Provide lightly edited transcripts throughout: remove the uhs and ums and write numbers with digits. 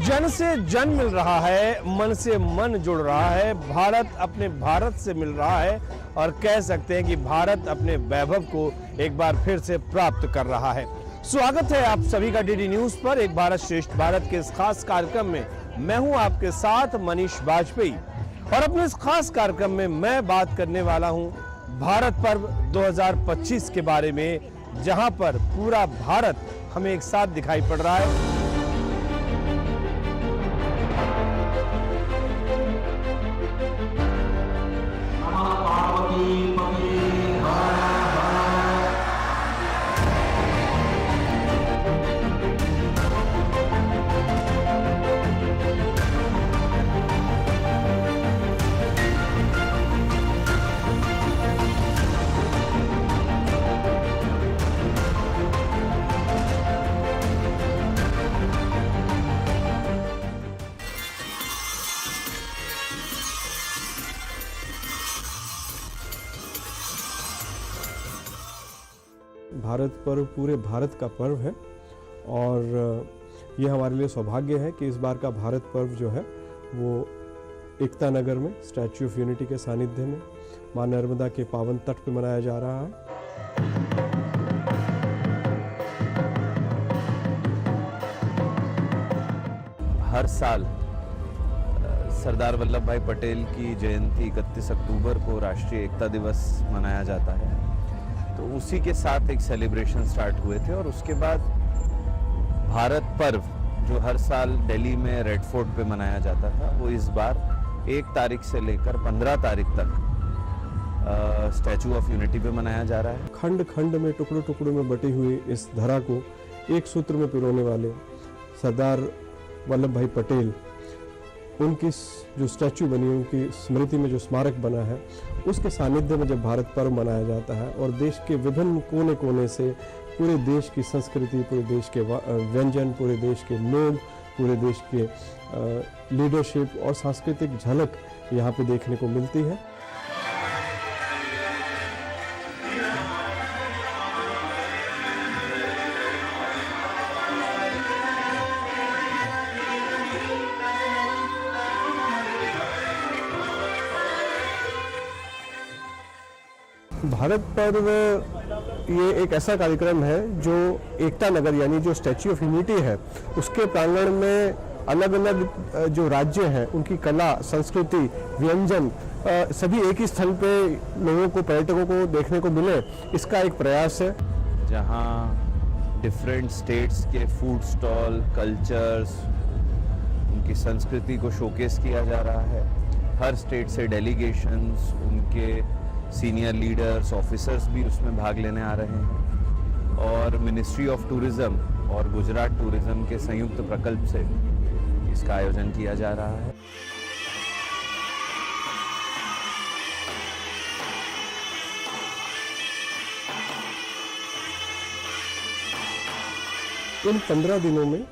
जन से जन मिल रहा है, मन से मन जुड़ रहा है, भारत अपने भारत से मिल रहा है और कह सकते हैं कि भारत अपने वैभव को एक बार फिर से प्राप्त कर रहा है। स्वागत है आप सभी का डीडी न्यूज पर एक भारत श्रेष्ठ भारत के इस खास कार्यक्रम में। मैं हूं आपके साथ मनीष बाजपेयी और अपने इस खास कार्यक्रम में मैं बात करने वाला हूं भारत पर्व 2025 के बारे में, जहां पर पूरा भारत हमें एक साथ दिखाई पड़ रहा है। भारत पर्व पूरे भारत का पर्व है और ये हमारे लिए सौभाग्य है कि इस बार का भारत पर्व जो है वो एकता नगर में स्टैच्यू ऑफ यूनिटी के सानिध्य में मां नर्मदा के पावन तट पे मनाया जा रहा है। हर साल सरदार वल्लभ भाई पटेल की जयंती 31 अक्टूबर को राष्ट्रीय एकता दिवस मनाया जाता है, तो उसी के साथ एक सेलिब्रेशन स्टार्ट हुए थे और उसके बाद भारत पर्व जो हर साल दिल्ली में रेड फोर्ट पे मनाया जाता था, वो इस बार 1 तारीख से लेकर 15 तारीख तक स्टैचू ऑफ यूनिटी पे मनाया जा रहा है। खंड खंड में टुकड़ों टुकड़ों में बटी हुई इस धरा को एक सूत्र में पिरोने वाले सरदार वल्लभ भाई पटेल, उनकी जो स्टैचू बनी है, उनकी स्मृति में जो स्मारक बना है, उसके सानिध्य में जब भारत पर्व मनाया जाता है और देश के विभिन्न कोने कोने से पूरे देश की संस्कृति, पूरे देश के व्यंजन, पूरे देश के लोग, पूरे देश के लीडरशिप और सांस्कृतिक झलक यहाँ पे देखने को मिलती है। भारत पर्व ये एक ऐसा कार्यक्रम है जो एकता नगर यानी जो स्टैच्यू ऑफ यूनिटी है उसके प्रांगण में अलग अलग जो राज्य हैं उनकी कला, संस्कृति, व्यंजन सभी एक ही स्थल पे लोगों को, पर्यटकों को देखने को मिले, इसका एक प्रयास है। जहाँ डिफरेंट स्टेट्स के फूड स्टॉल, कल्चर्स, उनकी संस्कृति को शोकेस किया जा रहा है। हर स्टेट से डेलीगेशंस, उनके सीनियर लीडर्स, ऑफिसर्स भी उसमें भाग लेने आ रहे हैं और मिनिस्ट्री ऑफ टूरिज्म और गुजरात टूरिज्म के संयुक्त प्रकल्प से इसका आयोजन किया जा रहा है। इन 15 दिनों में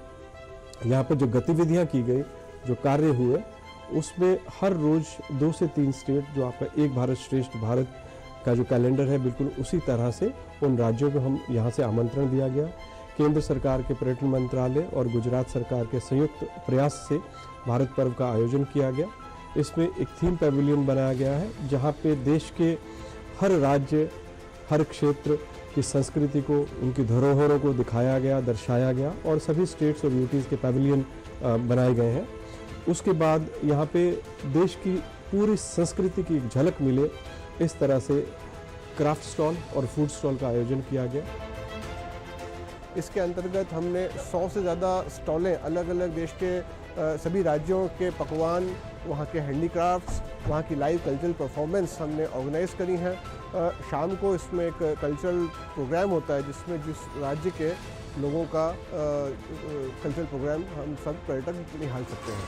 यहाँ पर जो गतिविधियाँ की गई, जो कार्य हुए, उसमें हर रोज 2 से 3 स्टेट, जो आपका एक भारत श्रेष्ठ भारत का जो कैलेंडर है, बिल्कुल उसी तरह से उन राज्यों को हम यहाँ से आमंत्रण दिया गया। केंद्र सरकार के पर्यटन मंत्रालय और गुजरात सरकार के संयुक्त प्रयास से भारत पर्व का आयोजन किया गया। इसमें एक थीम पैविलियन बनाया गया है जहाँ पे देश के हर राज्य, हर क्षेत्र की संस्कृति को, उनकी धरोहरों को दिखाया गया, दर्शाया गया और सभी स्टेट्स और यूटीज़ के पैविलियन बनाए गए हैं। उसके बाद यहाँ पे देश की पूरी संस्कृति की एक झलक मिले, इस तरह से क्राफ्ट स्टॉल और फूड स्टॉल का आयोजन किया गया। इसके अंतर्गत हमने 100 से ज़्यादा स्टॉलें अलग अलग देश के सभी राज्यों के पकवान, वहाँ के हैंडीक्राफ्ट्स, वहाँ की लाइव कल्चरल परफॉर्मेंस हमने ऑर्गेनाइज करी हैं। शाम को इसमें एक कल्चरल प्रोग्राम होता है जिसमें जिस राज्य के लोगों का कल्चरल प्रोग्राम हम सब पर्यटक निहाल सकते हैं।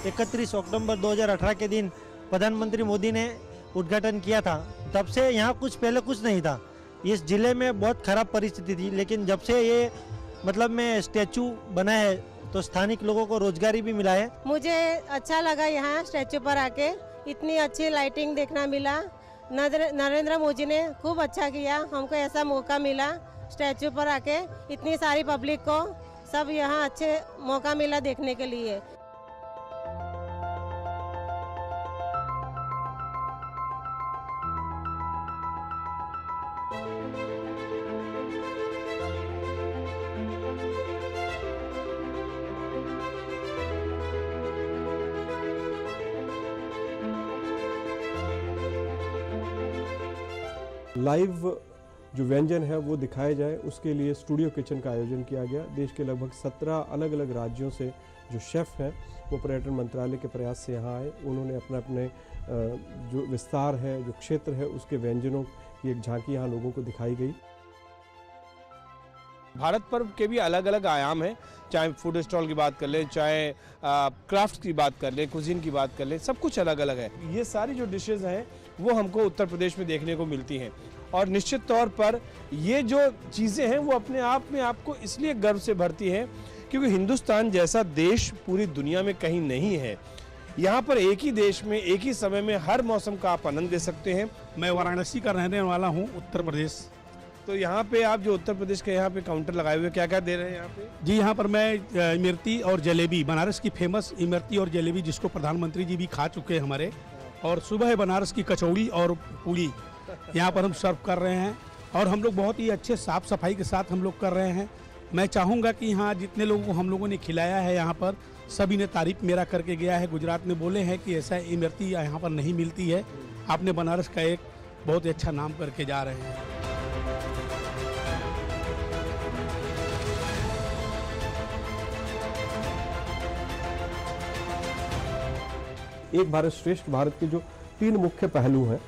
इकतीस अक्टूबर 2018 के दिन प्रधानमंत्री मोदी ने उद्घाटन किया था, तब से यहाँ कुछ पहले कुछ नहीं था। इस जिले में बहुत खराब परिस्थिति थी, लेकिन जब से ये मतलब में स्टैचू बना है तो स्थानिक लोगों को रोजगारी भी मिला है। मुझे अच्छा लगा यहाँ स्टैचू पर आके, इतनी अच्छी लाइटिंग देखना मिला। नरेंद्र मोदी ने खूब अच्छा किया, हमको ऐसा मौका मिला स्टैचू पर आके, इतनी सारी पब्लिक को सब यहाँ अच्छे मौका मिला देखने के लिए। लाइव जो व्यंजन है वो दिखाए जाए, उसके लिए स्टूडियो किचन का आयोजन किया गया। देश के लगभग 17 अलग अलग राज्यों से जो शेफ़ हैं वो पर्यटन मंत्रालय के प्रयास से यहाँ आए। उन्होंने अपने जो विस्तार है, जो क्षेत्र है, उसके व्यंजनों की एक झांकी यहाँ लोगों को दिखाई गई। भारत पर्व के भी अलग अलग आयाम हैं, चाहे फूड स्टॉल की बात कर लें, चाहे क्राफ्ट की बात कर लें, कुजीन की बात कर लें, सब कुछ अलग अलग है। ये सारी जो डिशेज़ हैं वो हमको उत्तर प्रदेश में देखने को मिलती हैं, और निश्चित तौर पर ये जो चीज़ें हैं वो अपने आप में आपको इसलिए गर्व से भरती हैं क्योंकि हिंदुस्तान जैसा देश पूरी दुनिया में कहीं नहीं है। यहाँ पर एक ही देश में एक ही समय में हर मौसम का आप आनंद ले सकते हैं। मैं वाराणसी का रहने वाला हूँ, उत्तर प्रदेश। तो यहाँ पे आप जो उत्तर प्रदेश के यहाँ पे काउंटर लगाए हुए क्या क्या दे रहे हैं यहाँ पे? जी, यहाँ पर मैं इमरती और जलेबी, बनारस की फेमस इमरती और जलेबी जिसको प्रधानमंत्री जी भी खा चुके हैं हमारे, और सुबह है बनारस की कचौड़ी और पूड़ी यहाँ पर हम सर्व कर रहे हैं। और हम लोग बहुत ही अच्छे साफ़ सफाई के साथ हम लोग कर रहे हैं। मैं चाहूँगा कि यहाँ जितने लोगों को हम लोगों ने खिलाया है यहाँ पर सभी ने तारीफ़ मेरा करके गया है। गुजरात में बोले हैं कि ऐसा इमरती यहाँ पर नहीं मिलती है, आपने बनारस का एक बहुत ही अच्छा नाम करके जा रहे हैं। एक भारत श्रेष्ठ भारत के जो 3 मुख्य पहलू हैं,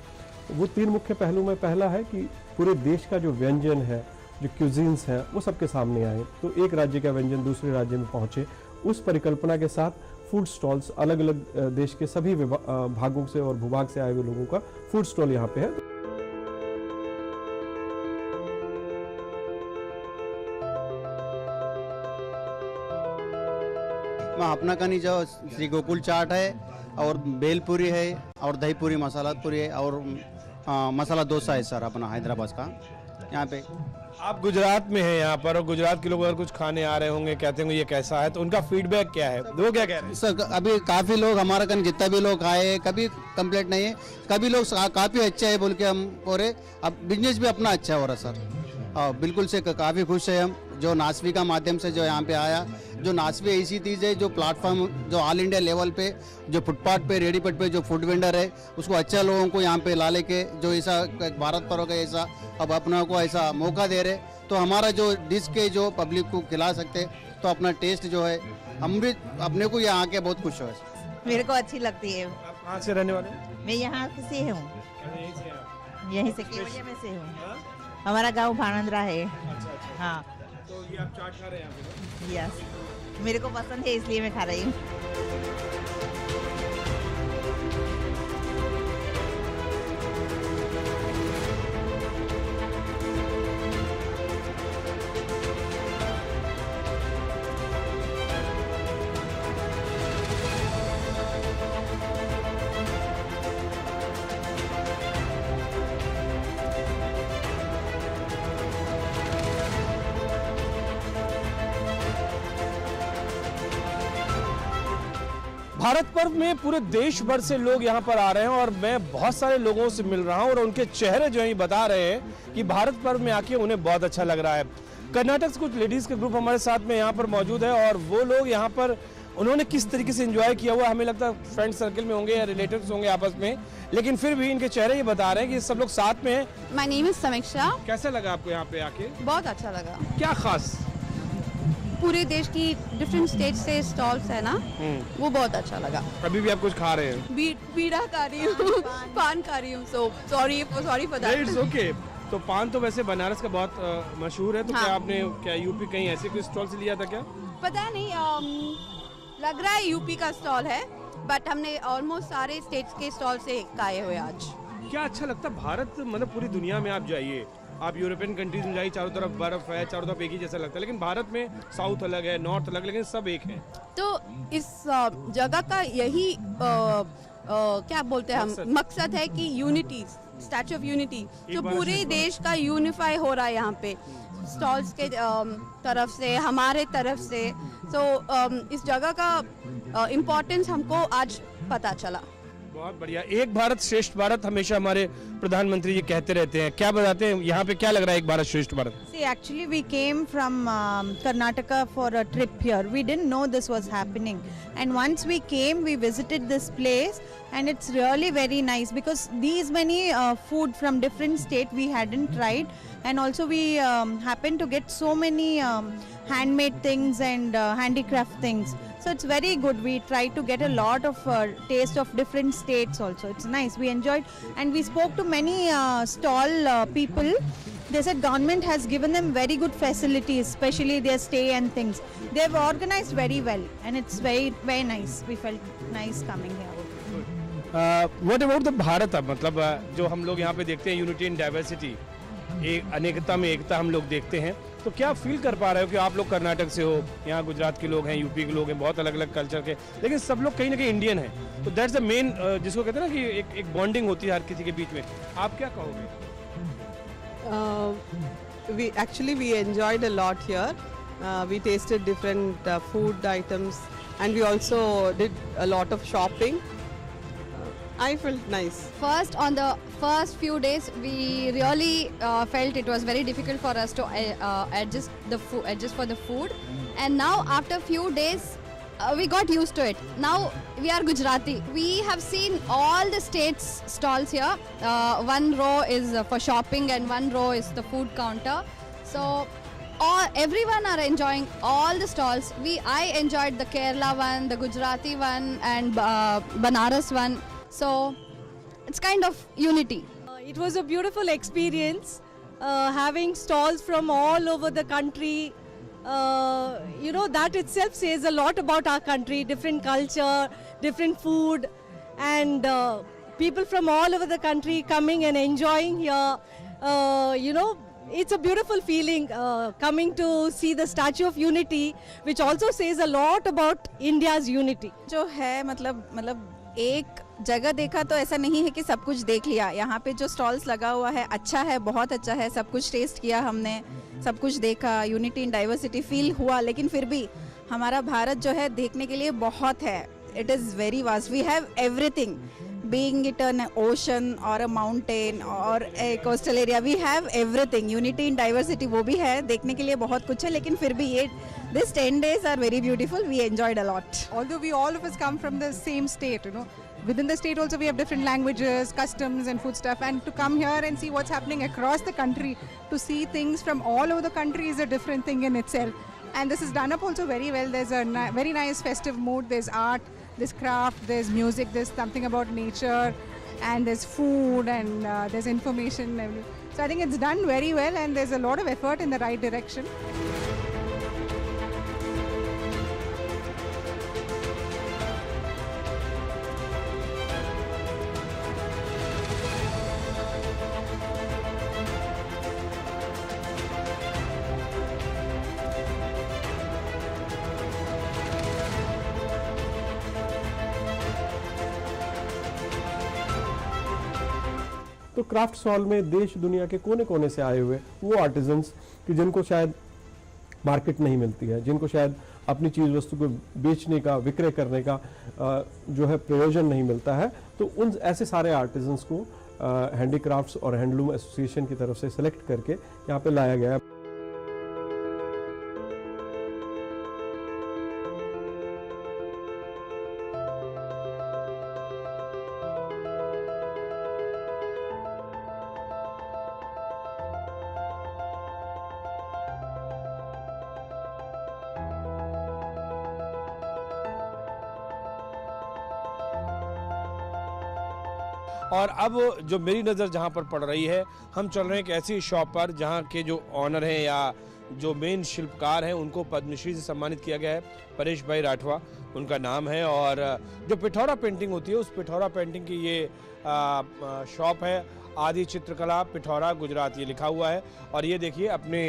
वो 3 मुख्य पहलू में पहला है कि पूरे देश का जो व्यंजन है, जो क्यूजीन्स हैं, वो सबके सामने आए। तो एक राज्य का व्यंजन दूसरे राज्य में पहुंचे, उस परिकल्पना के साथ फूड स्टॉल्स अलग अलग देश के सभी भागों से और भूभाग से आए हुए लोगों का फूड स्टॉल यहाँ पे है। अपना कनी जो श्री गोकुल चाट है और बेलपुरी है और दही पूरी मसाला पूरी है और मसाला डोसा है सर अपना हैदराबाद का। यहाँ पे आप गुजरात में हैं यहाँ पर, और गुजरात के लोग अगर कुछ खाने आ रहे होंगे, कहते होंगे ये कैसा है, तो उनका फीडबैक क्या है, वो क्या कह रहे हैं? सर अभी काफ़ी लोग हमारा कन जितना भी लोग आए कभी कंप्लेंट नहीं है, कभी लोग काफ़ी अच्छा है बोल के हम हो रहे। अब बिजनेस भी अपना अच्छा हो रहा सर, बिल्कुल से काफ़ी खुश है हम। जो नासवी का माध्यम से जो यहाँ पे आया, जो नासवी ऐसी चीज़ है जो प्लेटफॉर्म जो ऑल इंडिया लेवल पे जो फुटपाथ पे रेडीमेड पे जो फूड वेंडर है उसको अच्छा लोगों को यहाँ पे ला लेके जो ऐसा भारत पर्व का ऐसा अब अपना को ऐसा मौका दे रहे, तो हमारा जो डिश के जो पब्लिक को खिला सकते, तो अपना टेस्ट जो है हम भी अपने को यहाँ आके बहुत खुश हो। मेरे को अच्छी लगती है। आप कहाँ से रहने वाले हैं? मैं यहाँ से हूँ, यहीं से केवड़िया में से हूँ। हमारा गांव भानंदरा है। अच्छा। हाँ, तो ये आप चाट खा रहे हैं यहाँ पे? यस, मेरे को पसंद है इसलिए मैं खा रही हूँ। भारत पर्व में पूरे देश भर से लोग यहाँ पर आ रहे हैं, और मैं बहुत सारे लोगों से मिल रहा हूँ और उनके चेहरे जो है बता रहे हैं कि भारत पर्व में आके उन्हें बहुत अच्छा लग रहा है। कर्नाटक से कुछ लेडीज़ के ग्रुप हमारे साथ में यहाँ पर मौजूद है, और वो लोग यहाँ पर उन्होंने किस तरीके से एंजॉय किया हुआ, हमें लगता है फ्रेंड सर्कल में होंगे या रिलेटिव्स होंगे आपस में, लेकिन फिर भी इनके चेहरे ये बता रहे हैं कि सब लोग साथ में हैं। माय नेम इज समीक्षा। कैसा लगा आपको यहाँ पे आके? बहुत अच्छा लगा। क्या खास? पूरे देश की डिफरेंट स्टेट से स्टॉल्स है ना, वो बहुत अच्छा लगा। अभी भी आप कुछ खा रहे हैं? बीड़ा खा रही हूँ, पान खा रही हूँ, so sorry for that. It's okay. तो पान तो वैसे बनारस का बहुत मशहूर है, तो हाँ। क्या आपने क्या यूपी कहीं ऐसे कोई स्टॉल से लिया था क्या? पता नहीं, लग रहा है यूपी का स्टॉल है, बट हमने ऑलमोस्ट सारे स्टेट्स के स्टॉल से खाए हुए आज। क्या अच्छा लगता है भारत, मतलब पूरी दुनिया में आप जाइए, आप यूरोपियन कंट्रीज में जाइए, चारों तरफ बर्फ है, चारों तरफ एक ही जैसा लगता है, लेकिन भारत में साउथ अलग है, नॉर्थ अलग, लेकिन सब एक है। तो इस जगह का यही क्या बोलते हैं हम, मकसद है कि यूनिटी, स्टैच्यू ऑफ यूनिटी, जो पूरे देश का यूनिफाई हो रहा है यहाँ पे, स्टॉल्स के तरफ से, हमारे तरफ से। तो इस जगह का इम्पोर्टेंस हमको आज पता चला। बहुत बढ़िया। एक भारत श्रेष्ठ भारत हमेशा हमारे प्रधानमंत्री जी कहते रहते हैं, क्या बताते हैं यहाँ पे, क्या लग रहा है एक भारत श्रेष्ठ Bharat? See, actually we came from Karnataka for a trip here. We didn't know this was happening, and once we came, we visited this place, and it's really very nice because these many food from different state we hadn't tried, and also we happened to get so many handmade things and handicraft things. So it's very good. We tried to get a lot of taste of different states also. It's nice. We enjoyed, and we spoke to many stall people. They said government has given them very good facilities, especially their stay and things. They've organized very well, and it's very, very nice. We felt nice coming here. What about the Bharat? मतलब जो हम लोग यहाँ पे देखते हैं, unity in diversity, एक अनेकता में एकता हम लोग देखते हैं, तो क्या फील कर पा रहे हो कि आप लोग कर्नाटक से हो, यहाँ गुजरात के लोग हैं, यूपी के लोग हैं, बहुत अलग अलग कल्चर के, लेकिन सब लोग कहीं ना कहीं इंडियन हैं, तो दैट्स द मेन, जिसको कहते हैं ना कि एक बॉन्डिंग होती है हर किसी के बीच में। आप क्या कहोगे? We enjoyed a lot here. We tasted different food items, and we also did a lot of shopping. I felt nice. First, on the first few days, we really felt it was very difficult for us to adjust for the food, and now after few days, we got used to it. Now we are Gujarati. We have seen all the states stalls here. One row is for shopping, and one row is the food counter. So everyone are enjoying all the stalls. I enjoyed the Kerala one, the Gujarati one, and Banaras one. So it's kind of unity. It was a beautiful experience, having stalls from all over the country. That itself says a lot about our country, different culture, different food, and people from all over the country coming and enjoying here. It's a beautiful feeling coming to see the Statue of Unity, which also says a lot about India's unity. जो है मतलब एक जगह देखा तो ऐसा नहीं है कि सब कुछ देख लिया। यहाँ पे जो स्टॉल्स लगा हुआ है अच्छा है, बहुत अच्छा है, सब कुछ टेस्ट किया हमने, सब कुछ देखा, यूनिटी इन डाइवर्सिटी फील हुआ, लेकिन फिर भी हमारा भारत जो है देखने के लिए बहुत है। It is very vast, we have everything, being it an ocean और अ माउंटेन और a coastal area, we have everything. Unity in diversity वो भी है, देखने के लिए बहुत कुछ है, लेकिन फिर भी ये this 10 days are very beautiful. We enjoyed a lot. Although we all of us come from the same state, within the state also we have different languages, customs and food stuff, and to come here and see what's happening across the country, to see things from all over the country is a different thing in itself. And this is done up also very well. There's a very nice festive mood, there's art, there's craft, there's music, there's something about nature, and there's food, and there's information. So I think it's done very well, and there's a lot of effort in the right direction. तो craft stall में देश दुनिया के कोने कोने से आए हुए वो आर्टिजन्स कि जिनको शायद मार्केट नहीं मिलती है, जिनको शायद अपनी चीज़ वस्तु को बेचने का, विक्रय करने का जो है प्रयोजन नहीं मिलता है, तो उन ऐसे सारे आर्टिजन्स को हैंडीक्राफ्ट्स और हैंडलूम एसोसिएशन की तरफ से सेलेक्ट करके यहाँ पे लाया गया। और अब जो मेरी नज़र जहाँ पर पड़ रही है, हम चल रहे हैं एक ऐसी शॉप पर जहाँ के जो ऑनर हैं या जो मेन शिल्पकार हैं उनको पद्मश्री से सम्मानित किया गया है, परेश भाई राठवा। उनका नाम है। और जो पिथौरा पेंटिंग होती है, उस पिथौरा पेंटिंग की ये शॉप है, आदि चित्रकला पिथौरा गुजरात, ये लिखा हुआ है। और ये देखिए अपने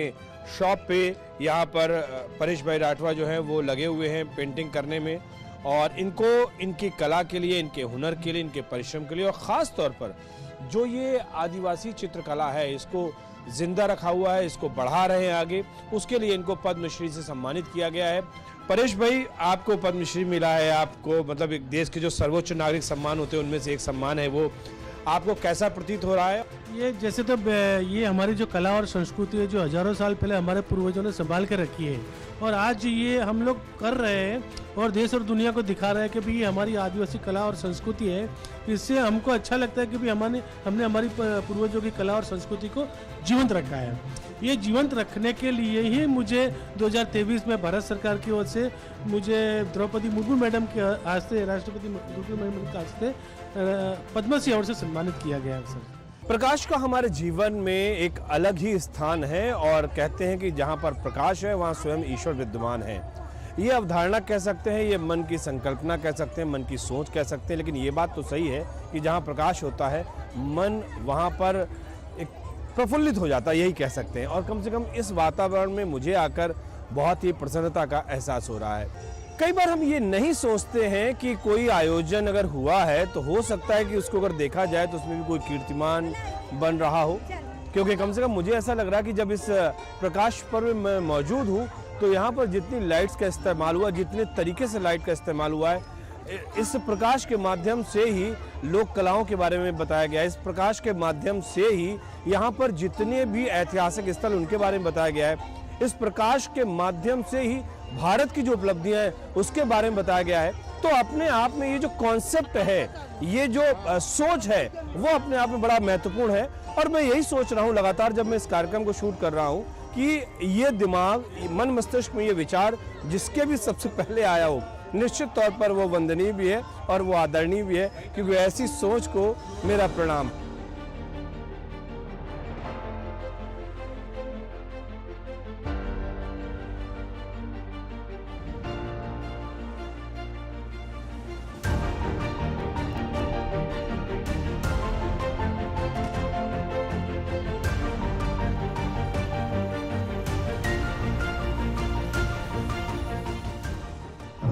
शॉप पे यहाँ पर परेश भाई राठवा जो हैं वो लगे हुए हैं पेंटिंग करने में, और इनको इनकी कला के लिए, इनके हुनर के लिए, इनके परिश्रम के लिए, और ख़ास तौर पर जो ये आदिवासी चित्रकला है इसको जिंदा रखा हुआ है, इसको बढ़ा रहे हैं आगे, उसके लिए इनको पद्मश्री से सम्मानित किया गया है। परेश भाई, आपको पद्मश्री मिला है, आपको मतलब एक देश के जो सर्वोच्च नागरिक सम्मान होते हैं उनमें से एक सम्मान है, वो आपको कैसा प्रतीत हो रहा है? ये जैसे तो ये हमारी जो कला और संस्कृति है जो हजारों साल पहले हमारे पूर्वजों ने संभाल कर रखी है, और आज ये हम लोग कर रहे हैं और देश और दुनिया को दिखा रहे हैं कि भाई ये हमारी आदिवासी कला और संस्कृति है। इससे हमको अच्छा लगता है कि भाई हमने हमारी पूर्वजों की कला और संस्कृति को जीवंत रखा है। ये जीवंत रखने के लिए ही मुझे 2023 में भारत सरकार की ओर से मुझे द्रौपदी मुर्मू मैडम के हस्ते, राष्ट्रपति मुर्मू मैडम के हस्ते पद्मश्री अवार्ड से सम्मानित किया गया है सर। प्रकाश का हमारे जीवन में एक अलग ही स्थान है, और कहते हैं कि जहाँ पर प्रकाश है वहाँ स्वयं ईश्वर विद्यमान है। ये अवधारणा कह सकते हैं, ये मन की संकल्पना कह सकते हैं, मन की सोच कह सकते हैं, लेकिन ये बात तो सही है कि जहाँ प्रकाश होता है मन वहाँ पर एक प्रफुल्लित हो जाता है, यही कह सकते हैं। और कम से कम इस वातावरण में मुझे आकर बहुत ही प्रसन्नता का एहसास हो रहा है। कई बार हम ये नहीं सोचते हैं कि कोई आयोजन अगर हुआ है तो हो सकता है कि उसको अगर देखा जाए तो उसमें भी कोई कीर्तिमान बन रहा हो, क्योंकि कम से कम मुझे ऐसा लग रहा है कि जब इस प्रकाश पर्व में मौजूद हूँ तो यहाँ पर जितनी लाइट्स का इस्तेमाल हुआ, जितने तरीके से लाइट का इस्तेमाल हुआ है, इस प्रकाश के माध्यम से ही लोक कलाओं के बारे में बताया गया है। इस प्रकाश के माध्यम से ही यहाँ पर जितने भी ऐतिहासिक स्थल उनके बारे में बताया गया है। इस प्रकाश के माध्यम से ही भारत की जो उपलब्धियां हैं उसके बारे में बताया गया है। तो अपने आप में ये जो कॉन्सेप्ट है, ये जो सोच है, वो अपने आप में बड़ा महत्वपूर्ण है। और मैं यही सोच रहा हूँ लगातार जब मैं इस कार्यक्रम को शूट कर रहा हूँ कि ये दिमाग, मन मस्तिष्क में ये विचार जिसके भी सबसे पहले आया हो, निश्चित तौर पर वो वंदनीय भी है और वो आदरणीय भी है, क्योंकि ऐसी सोच को मेरा प्रणाम।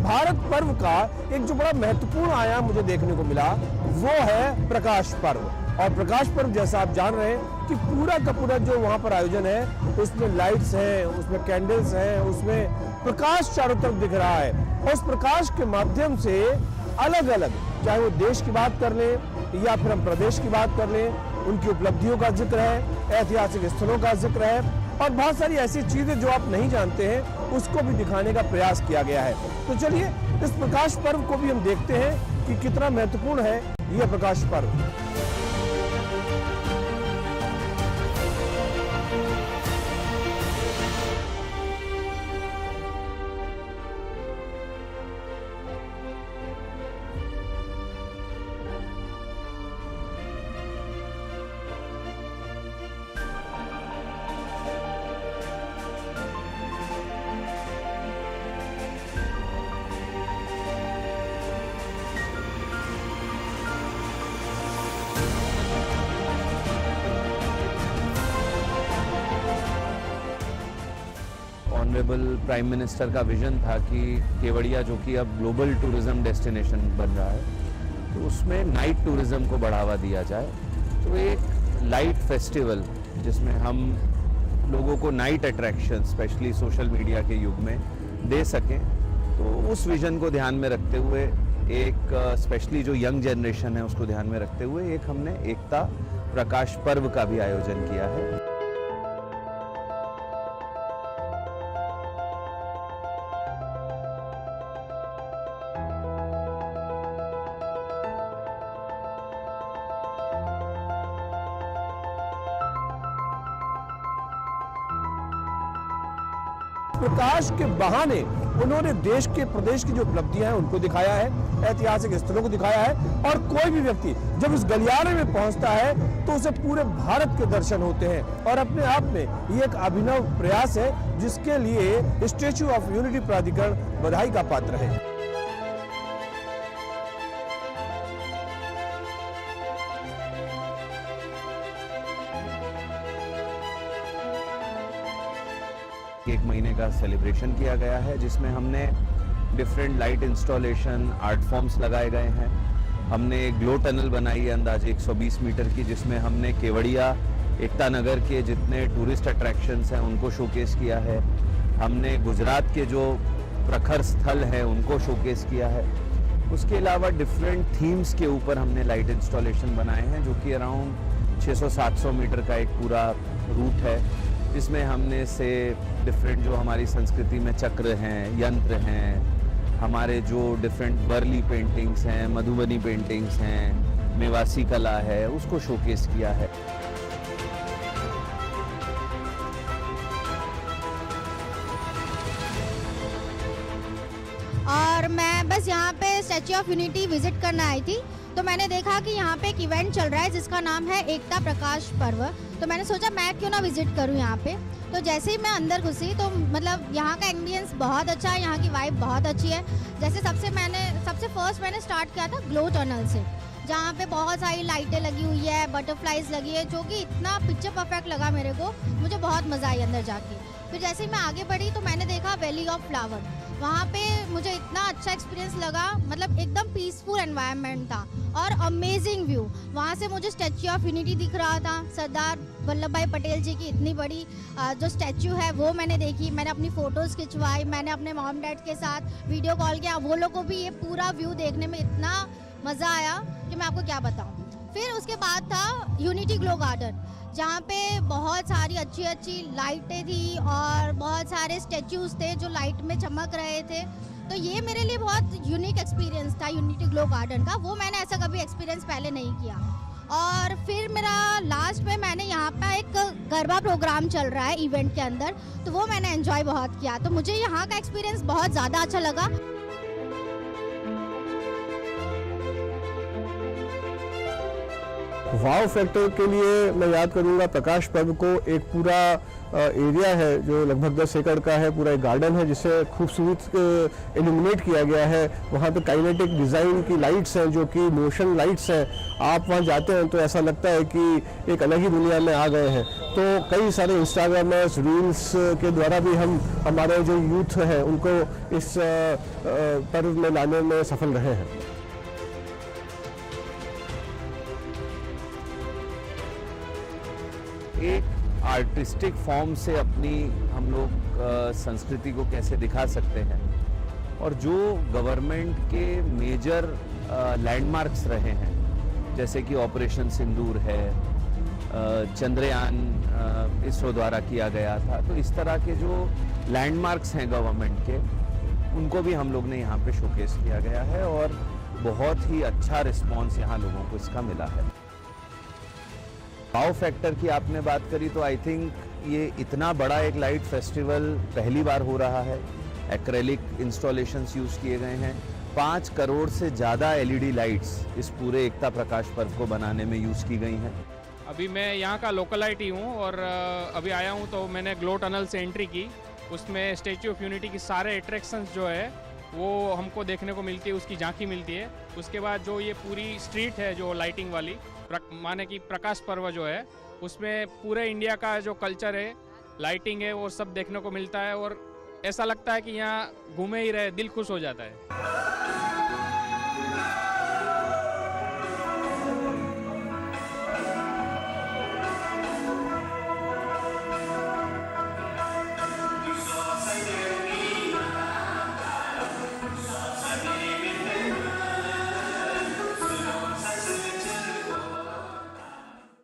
भारत पर्व का एक जो बड़ा महत्वपूर्ण आयाम मुझे देखने को मिला वो है प्रकाश पर्व। और प्रकाश पर्व जैसा आप जान रहे हैं कि पूरा का पूरा जो वहां पर आयोजन है उसमें लाइट्स हैं, उसमें कैंडल्स हैं, उसमें प्रकाश चारों तरफ दिख रहा है। और उस प्रकाश के माध्यम से अलग अलग, चाहे वो देश की बात कर लें या फिर हम प्रदेश की बात कर लें, उनकी उपलब्धियों का जिक्र है, ऐतिहासिक स्थलों का जिक्र है, और बहुत सारी ऐसी चीजें जो आप नहीं जानते हैं उसको भी दिखाने का प्रयास किया गया है। तो चलिए इस प्रकाश पर्व को भी हम देखते हैं कि कितना महत्वपूर्ण है यह Prakash Parv. Honourable prime minister का विजन था कि केवड़िया, जो कि अब ग्लोबल टूरिज्म डेस्टिनेशन बन रहा है, तो उसमें नाइट टूरिज्म को बढ़ावा दिया जाए। तो एक लाइट फेस्टिवल जिसमें हम लोगों को night attraction, specially social media के युग में, दे सकें, तो उस विजन को ध्यान में रखते हुए एक स्पेशली जो यंग जनरेशन है उसको ध्यान में रखते हुए एक हमने एकता प्रकाश पर्व का भी आयोजन किया है। प्रकाश के बहाने उन्होंने देश के, प्रदेश की जो उपलब्धियां हैं उनको दिखाया है, ऐतिहासिक स्थलों को दिखाया है। और कोई भी व्यक्ति जब इस गलियारे में पहुंचता है तो उसे पूरे भारत के दर्शन होते हैं। और अपने आप में ये एक अभिनव प्रयास है जिसके लिए स्टैच्यू ऑफ यूनिटी प्राधिकरण बधाई का पात्र है। एक महीने का सेलिब्रेशन किया गया है, जिसमें हमने different light installation, art forms लगाए गए हैं। हमने एक ग्लो टनल बनाई है अंदाजे 120 मीटर की, जिसमें हमने केवड़िया, एकता नगर के जितने टूरिस्ट अट्रैक्शंस हैं उनको शोकेस किया है। हमने गुजरात के जो प्रखर स्थल हैं उनको शोकेस किया है। उसके अलावा डिफरेंट थीम्स के ऊपर हमने लाइट इंस्टॉलेशन बनाए हैं, जो कि अराउंड 600-700 मीटर का एक पूरा रूट है, जिसमें हमने से डिफरेंट जो हमारी संस्कृति में चक्र हैं, यंत्र हैं, हमारे जो डिफरेंट वर्ली पेंटिंग्स हैं, मधुबनी पेंटिंग्स हैं, मेवासी कला है, उसको शोकेस किया है। और मैं बस यहाँ पे स्टैच्यू ऑफ यूनिटी विजिट करना आई थी, तो मैंने देखा कि यहाँ पे एक इवेंट चल रहा है जिसका नाम है एकता प्रकाश पर्व। तो मैंने सोचा मैं क्यों ना विजिट करूँ यहाँ पे। तो जैसे ही मैं अंदर घुसी तो मतलब यहाँ का एम्बियंस बहुत अच्छा है, यहाँ की वाइब बहुत अच्छी है। जैसे सबसे फर्स्ट मैंने स्टार्ट किया था ग्लो टनल से, जहाँ पे बहुत सारी लाइटें लगी हुई है, बटरफ्लाइज लगी है, जो कि इतना पिक्चर परफेक्ट लगा मेरे को, मुझे बहुत मज़ा आई अंदर जाके। फिर जैसे ही मैं आगे बढ़ी तो मैंने देखा वैली ऑफ फ्लावर। वहाँ पे मुझे इतना अच्छा एक्सपीरियंस लगा, मतलब एकदम पीसफुल एनवायरनमेंट था और अमेजिंग व्यू। वहाँ से मुझे स्टैच्यू ऑफ यूनिटी दिख रहा था, सरदार वल्लभ भाई पटेल जी की इतनी बड़ी जो स्टैच्यू है वो मैंने देखी। मैंने अपनी फ़ोटोज़ खिंचवाई, मैंने अपने मॉम डैड के साथ वीडियो कॉल किया। वो लोग को भी ये पूरा व्यू देखने में इतना मज़ा आया कि मैं आपको क्या बताऊँ। फिर उसके बाद था यूनिटी ग्लो गार्डन, जहाँ पे बहुत सारी अच्छी अच्छी लाइटें थी और बहुत सारे स्टैच्यूज़ थे जो लाइट में चमक रहे थे। तो ये मेरे लिए बहुत यूनिक एक्सपीरियंस था यूनिटी ग्लो गार्डन का, वो मैंने ऐसा कभी एक्सपीरियंस पहले नहीं किया। और फिर मेरा लास्ट में मैंने यहाँ पे एक गरबा प्रोग्राम चल रहा है इवेंट के अंदर, तो वो मैंने एंजॉय बहुत किया। तो मुझे यहाँ का एक्सपीरियंस बहुत ज़्यादा अच्छा लगा। वाव फैक्टर के लिए मैं याद करूंगा प्रकाश पर्व को। एक पूरा एरिया है जो लगभग 10 एकड़ का है, पूरा एक गार्डन है जिसे खूबसूरत इल्यूमिनेट किया गया है। वहाँ पे काइनेटिक डिज़ाइन की लाइट्स हैं जो कि मोशन लाइट्स हैं। आप वहाँ जाते हैं तो ऐसा लगता है कि एक अलग ही दुनिया में आ गए हैं। तो कई सारे इंस्टाग्रामर्स, रील्स के द्वारा भी हम हमारे जो यूथ है उनको इस पर्व में लाने में सफल रहे हैं। एक आर्टिस्टिक फॉर्म से अपनी हम लोग संस्कृति को कैसे दिखा सकते हैं, और जो गवर्नमेंट के मेजर लैंडमार्क्स रहे हैं, जैसे कि ऑपरेशन सिंदूर है, चंद्रयान इसरो द्वारा किया गया था। तो इस तरह के जो लैंडमार्क्स हैं गवर्नमेंट के, उनको भी हम लोग ने यहाँ पे शोकेस किया गया है और बहुत ही अच्छा रिस्पॉन्स यहाँ लोगों को इसका मिला है। वाव फैक्टर की आपने बात करी तो आई थिंक ये इतना बड़ा एक लाइट फेस्टिवल पहली बार हो रहा है। एक्रेलिक इंस्टॉलेशंस यूज़ किए गए हैं। 5 करोड़ से ज़्यादा LED लाइट्स इस पूरे एकता प्रकाश पर्व को बनाने में यूज़ की गई हैं। अभी मैं यहाँ का लोकलाइट ही हूँ और अभी आया हूँ तो मैंने ग्लो टनल से एंट्री की। उसमें स्टैच्यू ऑफ यूनिटी की सारे अट्रैक्शंस जो है वो हमको देखने को मिलती है, उसकी झांकी मिलती है। उसके बाद जो ये पूरी स्ट्रीट है जो लाइटिंग वाली, माने कि प्रकाश पर्व जो है, उसमें पूरे इंडिया का जो कल्चर है, लाइटिंग है, वो सब देखने को मिलता है और ऐसा लगता है कि यहाँ घूमे ही रहे, दिल खुश हो जाता है।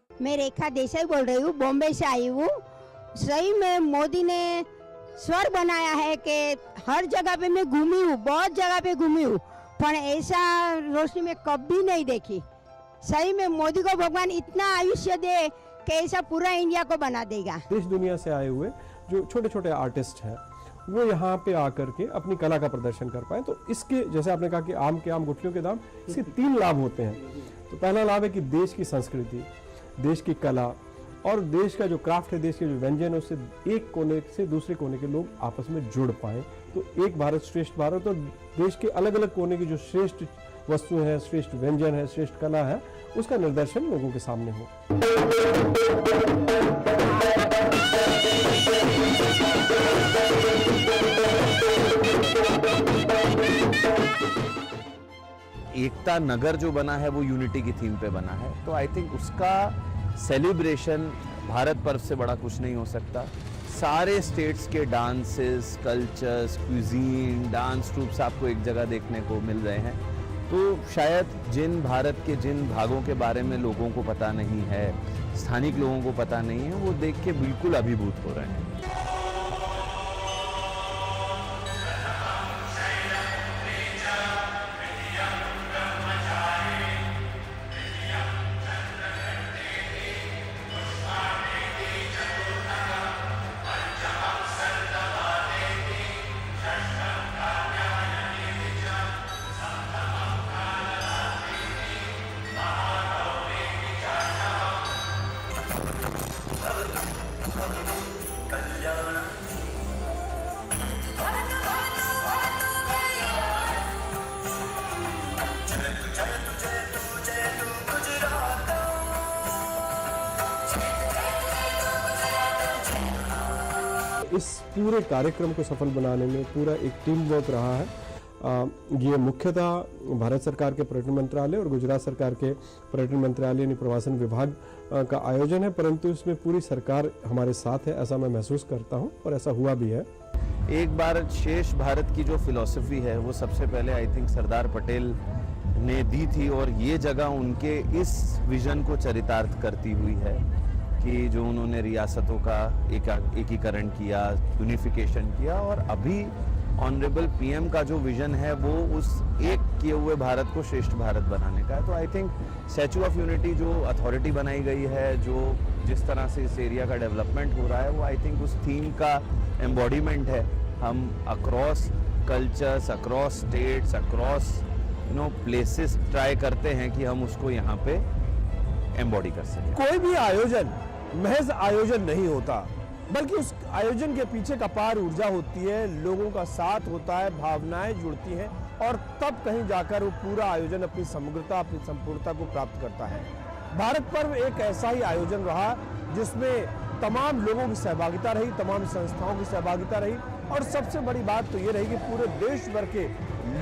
मैं रेखा देसाई बोल रही हूँ, बॉम्बे से आई हूँ। सही में मोदी ने स्वर्ग बनाया है कि हर जगह पे मैं घूमी हूँ, बहुत जगह पे घूमी हूँ, पर ऐसा रोशनी में कभी नहीं देखी। सही में मोदी को भगवान इतना आयुष्य दे कि ऐसा पूरा इंडिया को बना देगा। देश दुनिया से आए हुए जो छोटे छोटे आर्टिस्ट हैं वो यहाँ पे आकर के अपनी कला का प्रदर्शन कर पाए। तो इसके जैसे आपने कहा कि आम के आम गुठलियों के दाम, इसके 3 लाभ होते हैं। तो पहला लाभ है कि देश की संस्कृति, देश की कला और देश का जो क्राफ्ट है, देश के जो व्यंजन है, उससे एक कोने से दूसरे कोने के लोग आपस में जुड़ पाए। तो एक भारत श्रेष्ठ भारत, और देश के अलग अलग कोने की जो श्रेष्ठ वस्तु है, श्रेष्ठ व्यंजन है, श्रेष्ठ कला है, उसका निदर्शन लोगों के सामने हो। एकता नगर जो बना है वो यूनिटी की थीम पे बना है, तो आई थिंक उसका सेलिब्रेशन भारत पर्व से बड़ा कुछ नहीं हो सकता। सारे स्टेट्स के dances, cultures, cuisine, dance troops आपको एक जगह देखने को मिल रहे हैं। तो शायद भारत के जिन भागों के बारे में लोगों को पता नहीं है, स्थानिक लोगों को पता नहीं है, वो देख के बिल्कुल अभिभूत हो रहे हैं। इस पूरे कार्यक्रम को सफल बनाने में पूरा एक टीम वर्क रहा है। ये मुख्यतः भारत सरकार के पर्यटन मंत्रालय और गुजरात सरकार के पर्यटन मंत्रालय यानी प्रवासन विभाग का आयोजन है, परंतु इसमें पूरी सरकार हमारे साथ है, ऐसा मैं महसूस करता हूं और ऐसा हुआ भी है। एक बार शेष भारत की जो फिलॉसफी है वो सबसे पहले आई थिंक सरदार पटेल ने दी थी, और ये जगह उनके इस विजन को चरितार्थ करती हुई है कि जो उन्होंने रियासतों का एकीकरण किया, यूनिफिकेशन किया, और अभी ऑनरेबल पीएम का जो विजन है वो उस एक किए हुए भारत को श्रेष्ठ भारत बनाने का है। तो I think statue of unity जो अथॉरिटी बनाई गई है, जो जिस तरह से इस एरिया का डेवलपमेंट हो रहा है, वो आई थिंक उस थीम का एम्बॉडीमेंट है। हम across cultures, across states, across places try करते हैं कि हम उसको यहाँ पे एम्बॉडी कर सकें। कोई भी आयोजन महज आयोजन नहीं होता, बल्कि उस आयोजन के पीछे एक अपार ऊर्जा होती है, लोगों का साथ होता है, भावनाएं जुड़ती हैं, और तब कहीं जाकर वो पूरा आयोजन अपनी समग्रता, अपनी संपूर्णता को प्राप्त करता है। भारत पर्व एक ऐसा ही आयोजन रहा जिसमें तमाम लोगों की सहभागिता रही, तमाम संस्थाओं की सहभागिता रही, और सबसे बड़ी बात तो ये रही कि पूरे देश भर के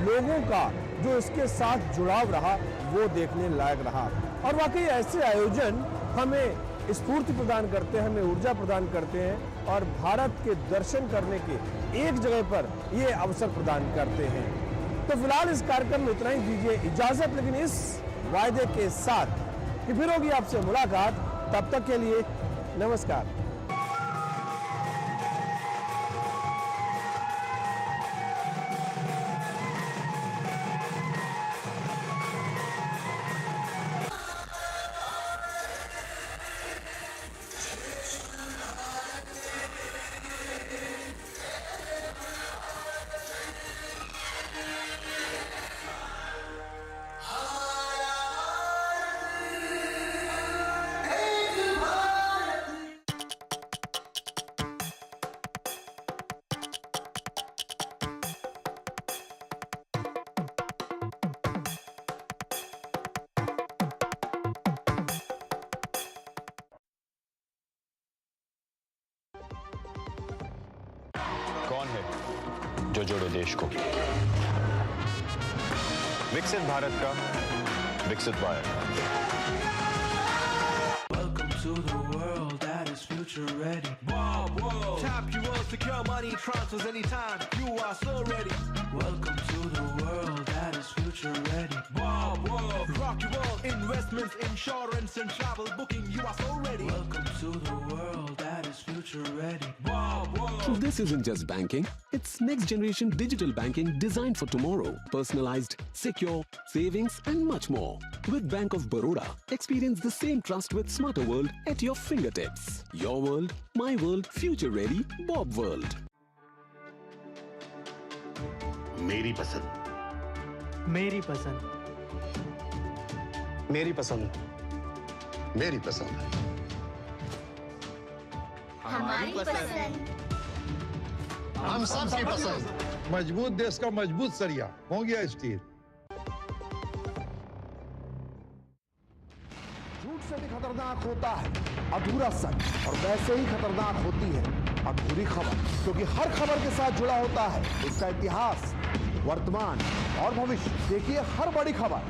लोगों का जो इसके साथ जुड़ाव रहा वो देखने लायक रहा। और वाकई ऐसे आयोजन हमें स्फूर्ति प्रदान करते हैं, हमें ऊर्जा प्रदान करते हैं, और भारत के दर्शन करने के एक जगह पर ये अवसर प्रदान करते हैं। तो फिलहाल इस कार्यक्रम में इतना ही, दीजिए इजाजत, लेकिन इस वायदे के साथ कि फिर होगी आपसे मुलाकात। तब तक के लिए नमस्कार। कौन है जो जोड़े देश को? विकसित भारत का विकसित wire. Welcome to the world that is future ready. Bob World. Tap your world, secure money transfers anytime. You are so ready. Welcome to the world that is future ready. Bob World. Rock your world, investments, insurance and travel booking. You are so ready. Welcome to the world that is future ready. Bob World. So this isn't just banking, it's next generation digital banking designed for tomorrow. Personalized, secure, savings and much more. With Bank of Baroda, experience the same trust with smarter world at your fingertips. Your world, my world, future ready, Bob World. मेरी पसंद। मेरी पसंद। मेरी पसंद। मेरी पसंद। हमारी पसंद। हम सबकी पसंद। मजबूत देश का मजबूत सरिया हो गया स्टील। झूठ से भी खतरनाक होता है अधूरा सच, और वैसे ही खतरनाक होती है अधूरी खबर, क्योंकि हर खबर के साथ जुड़ा होता है उसका इतिहास, वर्तमान और भविष्य। देखिए हर बड़ी खबर